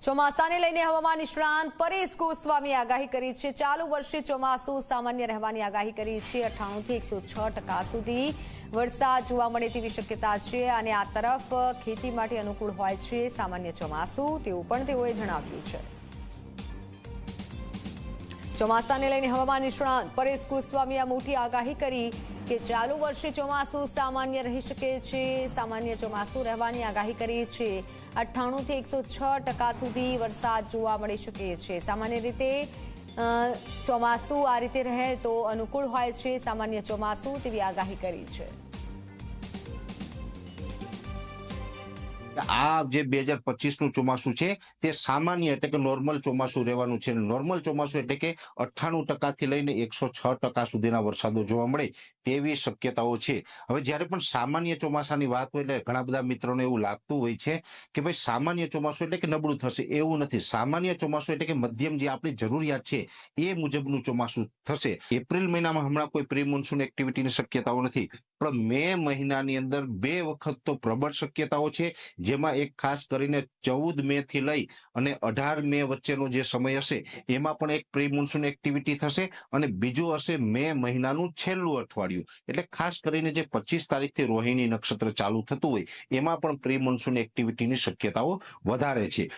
ચોમાસાને લઈને હવામાન નિષ્ણાંત પરેશ ગોસ્વામીએ આગાહી કરી છે। ચાલુ વર્ષે ચોમાસું સામાન્ય રહેવાની આગાહી કરી છે। 98 થી 106% સુધી વરસાદ જોવા મળે તેવી શક્યતા છે અને આ તરફ ખેતી માટે અનુકૂળ હોય છે સામાન્ય ચોમાસું, તેવું પણ તેઓએ જણાવ્યું છે। ચોમાસાને લઈને હવામાન નિષ્ણાંત પરેશ ગોસ્વામીએ આ મોટી આગાહી કરી કે ચાલુ વર્ષે ચોમાસું સામાન્ય રહી શકે છે। સામાન્ય ચોમાસું રહેવાની આગાહી કરી છે। 98 થી 106% સુધી વરસાદ જોવા મળી શકે છે। સામાન્ય રીતે ચોમાસું આ રીતે રહે તો અનુકૂળ હોય છે સામાન્ય ચોમાસું, તેવી આગાહી કરી છે। આ જે 2025 નું ચોમાસું છે તે સામાન્ય એટલે કે નોર્મલ ચોમાસું રહેવાનું છે। નોર્મલ ચોમાસું એટલે કે 98% થી લઈને 106% સુધીના વરસાદો જોવા મળે તેવી શક્યતાઓ છે। હવે જ્યારે પણ સામાન્ય ચોમાસાની વાત હોય એટલે ઘણા બધા મિત્રોને એવું લાગતું હોય છે કે ભાઈ સામાન્ય ચોમાસું એટલે કે નબળું થશે, એવું નથી। સામાન્ય ચોમાસું એટલે કે મધ્યમ, જે આપણી જરૂરિયાત છે એ મુજબનું ચોમાસું થશે। એપ્રિલ મહિનામાં હમણાં કોઈ પ્રી મોન્સૂન એક્ટિવિટીની શક્યતાઓ નથી, પણ મે મહિનાની અંદર 2 વખત તો પ્રબળ શક્યતાઓ છે, જેમાં એક ખાસ કરીને 14 મે થી લઈ અને 18 મે વચ્ચેનો જે સમય હશે એમાં પણ એક પ્રી મોન્સૂન એક્ટિવિટી થશે અને બીજું હશે મે મહિનાનું છેલ્લું અઠવાડિયું, એટલે ખાસ કરીને જે 25 તારીખથી રોહિણી નક્ષત્ર ચાલુ થતું હોય એમાં પણ પ્રી મોન્સૂન એક્ટિવિટીની શક્યતાઓ વધારે છે।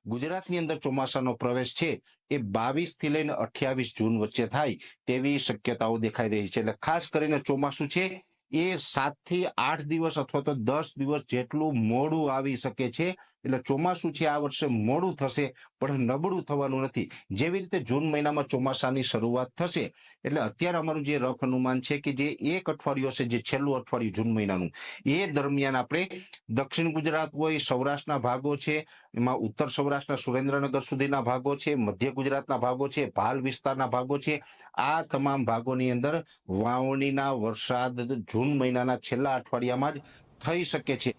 ગુજરાતની અંદર ચોમાસાનો પ્રવેશ છે એ 22 થી લઈને 28 જૂન વચ્ચે થાય તેવી શક્યતાઓ દેખાઈ રહી છે। એટલે ખાસ કરીને ચોમાસું છે એ 7 થી 8 દિવસ અથવા તો 10 દિવસ જેટલું મોડું આવી શકે છે। એટલે ચોમાસું છે આ વર્ષે મોડું થશે પણ નબળું થવાનું નથી। જેવી રીતે જૂન મહિનામાં ચોમાસાની શરૂઆત થશે એટલે અત્યારે અમારું જે રફ અનુમાન છે કે જે એક અઠવાડિયું હશે, જે છેલ્લું અઠવાડિયું જૂન મહિનાનું, એ દરમિયાન આપણે દક્ષિણ ગુજરાત હોય, સૌરાષ્ટ્રના ભાગો છે, એમાં ઉત્તર સૌરાષ્ટ્રના સુરેન્દ્રનગર સુધીના ભાગો છે, મધ્ય ગુજરાતના ભાગો છે, ભાલ વિસ્તારના ભાગો છે, આ તમામ ભાગોની અંદર વાવણીના વરસાદ જૂન મહિનાના છેલ્લા અઠવાડિયામાં જ થઈ શકે છે।